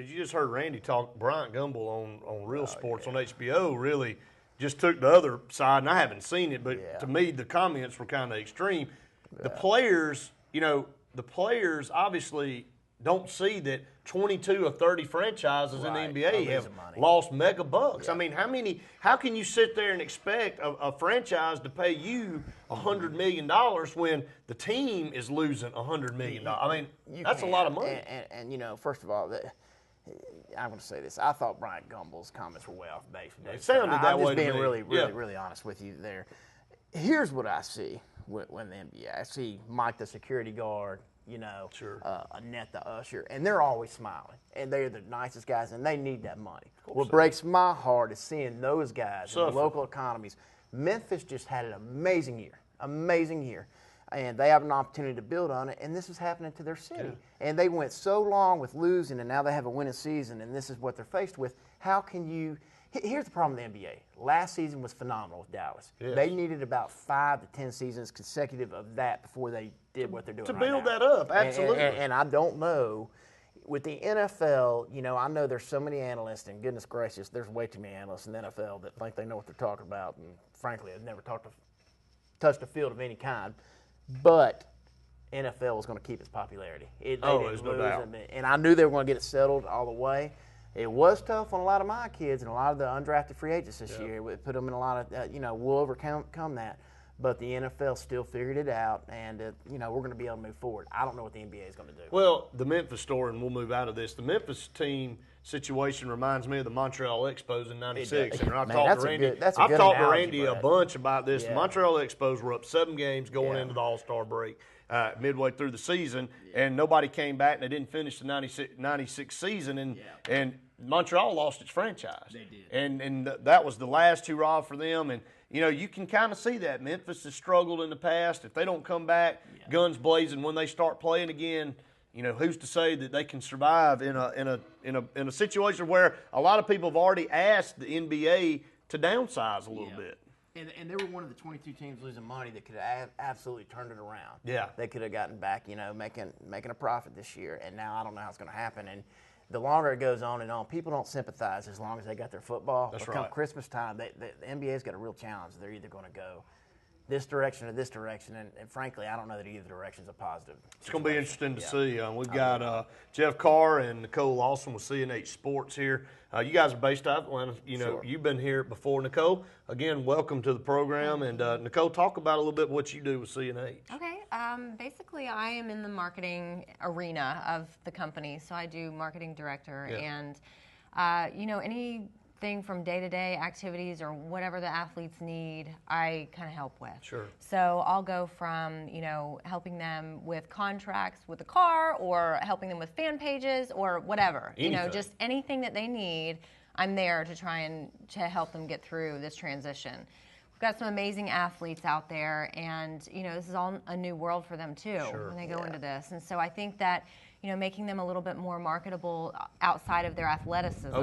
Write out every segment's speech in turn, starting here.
as you just heard Randy talk, Bryant Gumbel on Real Sports on HBO really just took the other side, and I haven't seen it, but to me the comments were kind of extreme. The players, the players obviously don't see that 22 of 30 franchises in the NBA have lost mega bucks. I mean, how can you sit there and expect a franchise to pay you $100 million when the team is losing $100 million? I mean, that's a lot of money. And first of all, I'm going to say this. I thought Bryant Gumbel's comments were way off base. It sounded that way to me. I'm just being really honest with you there. Here's what I see when the NBA. I see Mike the security guard, Annette the usher, and they're always smiling. And they're the nicest guys, and they need that money. What breaks my heart is seeing those guys in the local economies. Memphis just had an amazing year. And they have an opportunity to build on it, and this is happening to their city. Yeah. And they went so long with losing, and now they have a winning season, and this is what they're faced with. How can you – here's the problem with the NBA. Last season was phenomenal with Dallas. Yes. They needed about 5 to 10 seasons consecutive of that before they did what they're doing to build that up, absolutely. And I don't know – with the NFL, I know there's so many analysts, and goodness gracious, there's way too many analysts in the NFL that think they know what they're talking about, and frankly, have never touched a field of any kind. But NFL was going to keep its popularity. There's no doubt. And I knew they were going to get it settled all the way. It was tough on a lot of my kids and a lot of the undrafted free agents this year. We put them in a lot of, we'll overcome that. But the NFL still figured it out, and, we're going to be able to move forward. I don't know what the NBA is going to do. Well, the Memphis story, and we'll move out of this, the Memphis team situation reminds me of the Montreal Expos in '96. And I've talked to Randy a bunch about this. Yeah. The Montreal Expos were up 7 games going into the All-Star break midway through the season, and nobody came back, and they didn't finish the 96 season, and Montreal lost its franchise. They did. And that was the last hurrah for them, and you can kind of see that. Memphis has struggled in the past. If they don't come back, guns blazing, when they start playing again, who's to say that they can survive in a situation where a lot of people have already asked the NBA to downsize a little bit. And they were one of the 22 teams losing money that could have absolutely turned it around. Yeah. They could have gotten back, making a profit this year. And now I don't know how it's going to happen. And the longer it goes on and on, people don't sympathize as long as they got their football. That's but right. Come Christmas time, the NBA's got a real challenge. They're either going to go this direction or this direction, and frankly, I don't know that either direction is a positive. It's going to be interesting to see. We've got Jeff Carr and Nicole Lawson with CNH Sports here. You guys are based out of Atlanta. Sure. You've been here before. Nicole, again, welcome to the program. And Nicole, talk about a little bit what you do with CNH. Okay. Basically, I am in the marketing arena of the company, so I do marketing director, and anything from day-to-day activities or whatever the athletes need, I kind of help with. Sure. So I'll go from, helping them with contracts with the car or helping them with fan pages or whatever. Anything. Just anything that they need, I'm there to try and to help them get through this transition. We've got some amazing athletes out there, and, this is all a new world for them, too, when they go into this. And so I think that, making them a little bit more marketable outside of their athleticism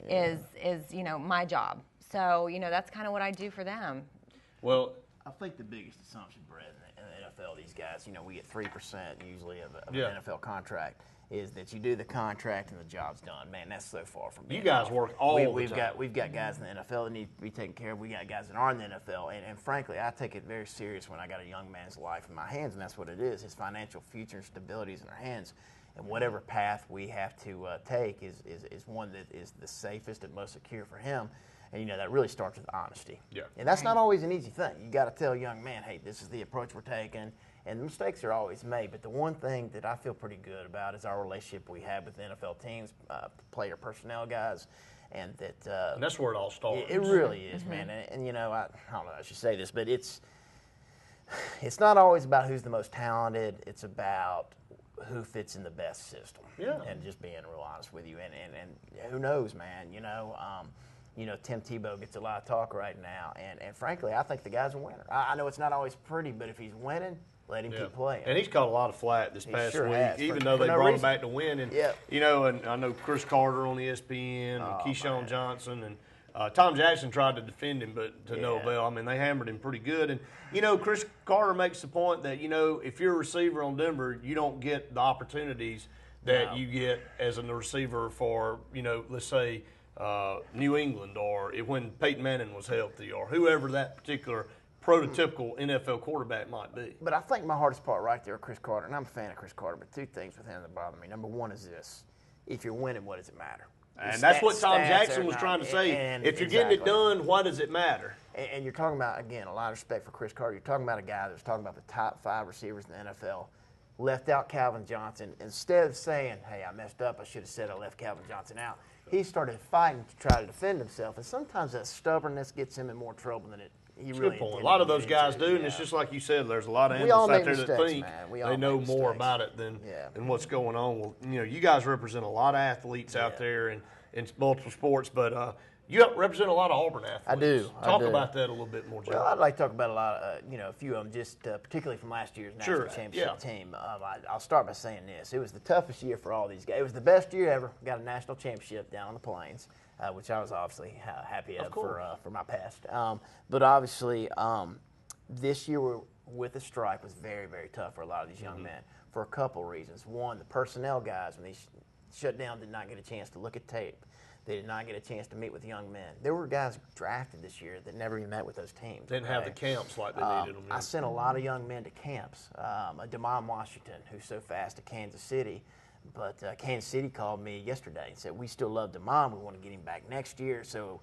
is my job. So, that's kind of what I do for them. Well, I think the biggest assumption, Brett, in the NFL, these guys, we get 3% usually of an NFL contract, is that you do the contract and the job's done. Man, that's so far from being you guys work all the time. We've got guys in the NFL that need to be taken care of. We got guys that are in the NFL, and frankly, I take it very serious when I got a young man's life in my hands, and that's what it is. His financial future and stability is in our hands. And whatever path we have to take is one that is the safest and most secure for him. And, that really starts with honesty. Yeah. And that's not always an easy thing. You got to tell a young man, hey, this is the approach we're taking. And the mistakes are always made. But the one thing that I feel pretty good about is our relationship we have with the NFL teams, player personnel guys. And and that's where it all starts. It really is, man. And I don't know I should say this, but it's not always about who's the most talented. It's about who fits in the best system. Yeah. And just being real honest with you. And who knows, man, Tim Tebow gets a lot of talk right now. And frankly, I think the guy's a winner. I know it's not always pretty, but if he's winning, let him keep playing. And he's caught a lot of flack this past week, has, even though they brought him back to win. And, and I know Chris Carter on ESPN and Keyshawn Johnson and Tom Jackson tried to defend him, but to no avail. I mean, they hammered him pretty good. And, Chris Carter makes the point that, if you're a receiver on Denver, you don't get the opportunities that you get as a receiver for, let's say New England, or when Peyton Manning was healthy, or whoever that particular prototypical NFL quarterback might be. But I think my hardest part right there, Chris Carter, and I'm a fan of Chris Carter, but two things with him that bother me. Number one is this: if you're winning, what does it matter? And that's what Tom Jackson was trying to say. If you're getting it done, why does it matter? And you're talking about, again, a lot of respect for Chris Carter. You're talking about a guy that's talking about the top 5 receivers in the NFL. Left out Calvin Johnson. Instead of saying, hey, I messed up, I should have said I left Calvin Johnson out, he started fighting to try to defend himself. And sometimes that stubbornnness gets him in more trouble than he really intended. A lot of those guys do, and it's just like you said, there's a lot of analysts out there that think they know more about it than what's going on. Well, you guys represent a lot of athletes out there in multiple sports, but you represent a lot of Auburn athletes. I do. Talk about that a little bit more, Joe. Well, I'd like to talk about a lot of, a few of them, just particularly from last year's national championship team. I'll start by saying this. It was the toughest year for all these guys. It was the best year ever. Got a national championship down on the Plains, which I was obviously happy for my past. But obviously, this year with the strike was very, very tough for a lot of these young men for a couple reasons. One, the personnel guys, when they shut down, did not get a chance to look at tape. They did not get a chance to meet with young men. There were guys drafted this year that never even met with those teams. Didn't have the camps like they needed them. I sent a lot of young men to camps. Damon Washington, who's so fast to Kansas City, but Kansas City called me yesterday and said, we still love Damon. We want to get him back next year. So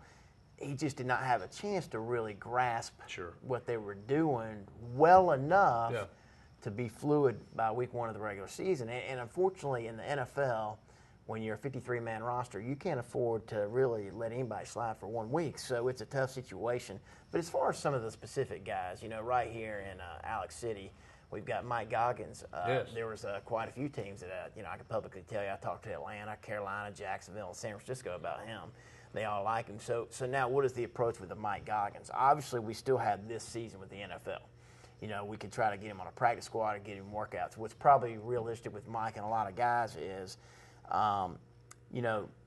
he just did not have a chance to really grasp what they were doing well enough to be fluid by week 1 of the regular season. And unfortunately, in the NFL, when you're a 53-man roster, you can't afford to really let anybody slide for 1 week. So it's a tough situation. But as far as some of the specific guys, right here in Alex City, we've got Mike Goggins. There was quite a few teams that, I could publicly tell you. I talked to Atlanta, Carolina, Jacksonville, and San Francisco about him. They all like him. So now what is the approach with the Mike Goggins? Obviously, we still have this season with the NFL. We could try to get him on a practice squad or get him workouts. What's probably realistic with Mike and a lot of guys is,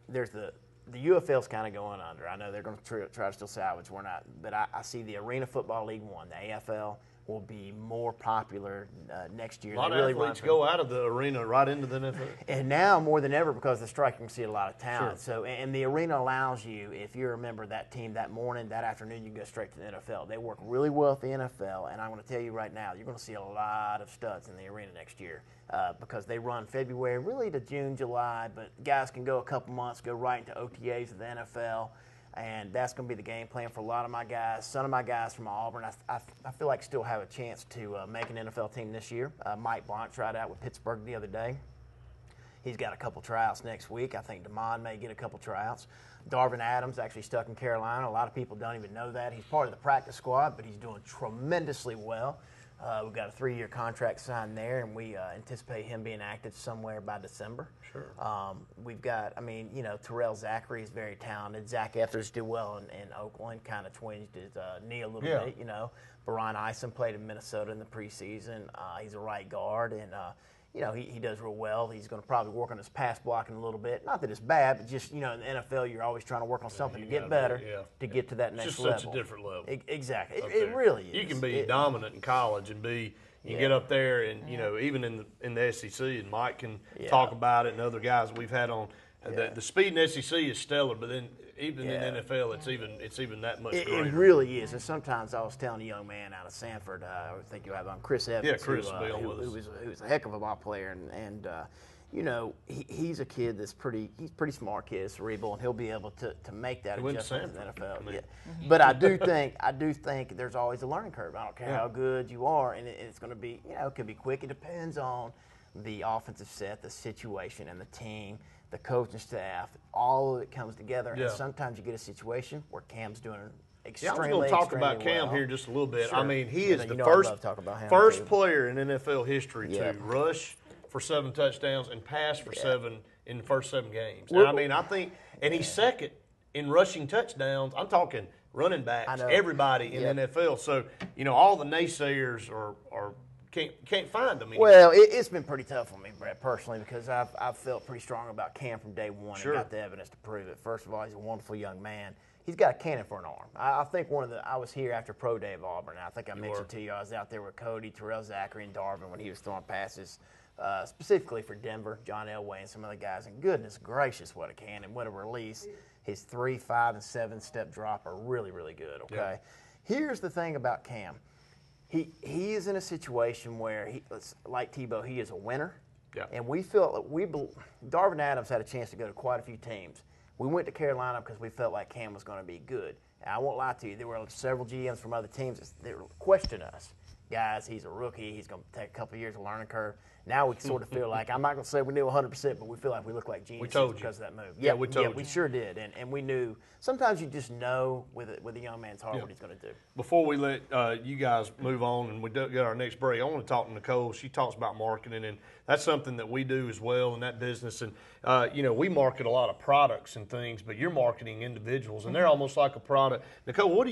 there's the UFL's kind of going under. I know they're going to try to still salvage. We're not, but I see the Arena Football League 1, the AFL, will be more popular next year. A lot of athletes go out of the arena right into the NFL. And now more than ever, because of the strike, you can see a lot of talent. So, and the arena allows you, if you're a member of that team that morning, that afternoon, you can go straight to the NFL. They work really well with the NFL, and I'm going to tell you right now, you're going to see a lot of studs in the arena next year because they run February really to June, July, but guys can go a couple months, go right into OTAs of the NFL. And that's going to be the game plan for a lot of my guys. Some of my guys from Auburn, I feel like still have a chance to make an NFL team this year. Mike Blount tried out with Pittsburgh the other day. He's got a couple tryouts next week. I think Damon may get a couple tryouts. Darvin Adams actually stuck in Carolina. A lot of people don't even know that. He's part of the practice squad, but he's doing tremendously well. We've got a 3-year contract signed there, and we anticipate him being active somewhere by December. We've got, Terrell Zachary is very talented. Zach Etheridge did well in Oakland, kind of twinged his knee a little bit, Brian Eisen played in Minnesota in the preseason. He's a right guard, and, he does real well. He's going to probably work on his pass blocking a little bit. Not that it's bad, but just, in the NFL, you're always trying to work on something to get better, to get to that next level. It's just such a different level. Exactly. It really is. You can be dominant in college and you get up there and, even in the SEC, and Mike can talk about it, and other guys we've had on. The speed in the SEC is stellar, but then even in the NFL, it's even that much greater. It really is. And sometimes I was telling a young man out of Sanford, I think you have on Chris Evans, Chris who was a heck of a ball player, and he's a kid that's pretty smart kid, cerebral, and he'll be able to make that adjustment in the NFL. But I do think there's always a learning curve. I don't care how good you are, and it's going to be, it could be quick. It depends on the offensive set, the situation, and the team, the coaching staff. All of it comes together, and sometimes you get a situation where Cam's doing extremely well. I was going to talk about Cam here just a little bit. He is the first player in NFL history to rush for 7 touchdowns and pass for 7 in the first 7 games. And I think, and he's second in rushing touchdowns. I'm talking running backs, everybody in the NFL. So, all the naysayers are can't find them anymore. Well, it's been pretty tough on me, Brett, personally, because I've felt pretty strong about Cam from day one and got the evidence to prove it. First of all, he's a wonderful young man. He's got a cannon for an arm. I think I was here after Pro Day of Auburn. I think I mentioned to you I was out there with Cody, Terrell Zachary, and Darvin when he was throwing passes specifically for Denver, John Elway and some other guys. And goodness gracious, what a cannon, what a release. His 3, 5, and 7-step drop are really, really good, okay? Yeah. Here's the thing about Cam. He is in a situation where, like Tebow, he is a winner. Yeah. And we feel Darvin Adams had a chance to go to quite a few teams. We went to Carolina because we felt like Cam was going to be good. And I won't lie to you, there were several GMs from other teams that questioned us. Guys, he's a rookie. He's going to take a couple of years of learning curve. Now we sort of feel like, I'm not going to say we knew 100%, but we feel like we look like geniuses because of that move. Yeah, we told you. We sure did. And we knew. Sometimes you just know with a young man's heart what he's going to do. Before we let you guys move on and we get our next break, I want to talk to Nicole. She talks about marketing, and that's something that we do as well in that business. And, we market a lot of products and things, but you're marketing individuals, and they're almost like a product. Nicole, what do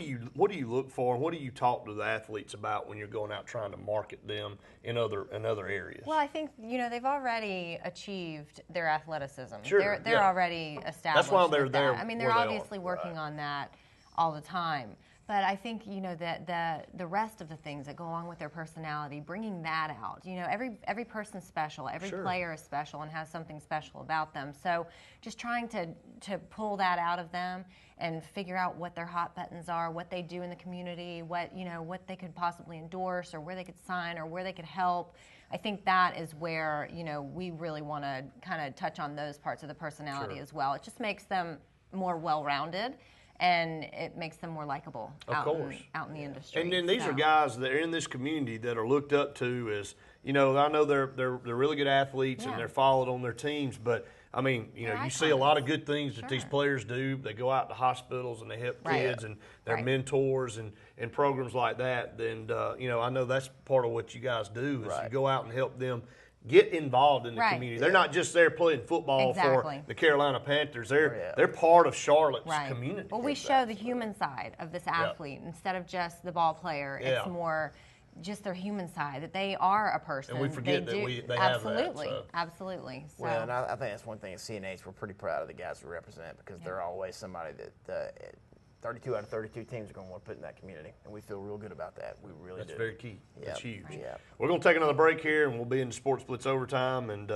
you look for, and what do you talk to the athletes about when you're going out trying to market them in other areas? Well, I think, they've already achieved their athleticism. Sure, they're already established. That's why they're there. I mean, they're obviously working on that all the time. But I think, that the rest of the things that go along with their personality, bringing that out. Every person's special. Every player is special and has something special about them. So just trying to pull that out of them and figure out what their hot buttons are, what they do in the community, what they could possibly endorse or where they could sign or where they could help. I think that is where, we really want to kind of touch on those parts of the personality as well. It just makes them more well-rounded. And it makes them more likable out in the industry. And then these are guys that are in this community that are looked up to as, I know they're really good athletes and they're followed on their teams, but I mean, you see a lot of good things that these players do. They go out to hospitals and they help kids and they're mentors and programs like that. And, I know that's part of what you guys do is you go out and help them get involved in the community. They're not just there playing football for the Carolina Panthers. They're part of Charlotte's community. Well, we show the human side of this athlete instead of just the ball player. It's more just their human side, that they are a person. And we forget they have that. So. Absolutely. So. Well, and I think that's one thing at CNH, we're pretty proud of the guys we represent because they're always somebody that 32 out of 32 teams are going to want to put in that community, and we feel real good about that. We really do. That's very key. That's huge. Yep. We're going to take another break here, and we'll be in the Sports Blitz overtime, and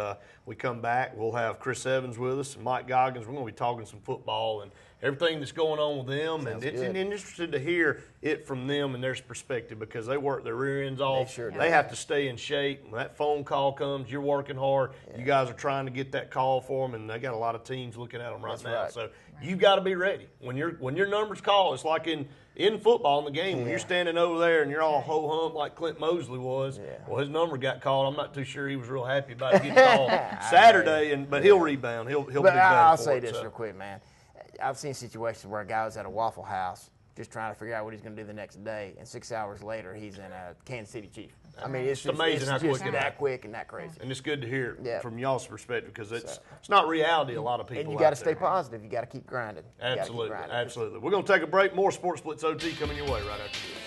we come back. We'll have Chris Evans with us and Mike Goggins. We're going to be talking some football and everything that's going on with them, and it's interesting to hear it from them and their perspective because they work their rear ends off. They sure do. They have to stay in shape. When that phone call comes, you're working hard. You guys are trying to get that call for them, and they got a lot of teams looking at them right now. Right. So you got to be ready when your numbers call. It's like in football in the game when you're standing over there and you're all ho hum like Clint Mosley was. Well, his number got called. I'm not too sure he was real happy about getting called Saturday, but he'll rebound. He'll be better. I'll say this real quick, man. I've seen situations where a guy was at a Waffle House just trying to figure out what he's going to do the next day, and 6 hours later he's in a Kansas City Chief. I mean, it's amazing how quick that quick and that crazy. And it's good to hear from y'all's perspective because it's not reality. A lot of people. And you got to stay positive. You got to keep grinding. Absolutely. We're going to take a break. More Sports Blitz OT coming your way right after this.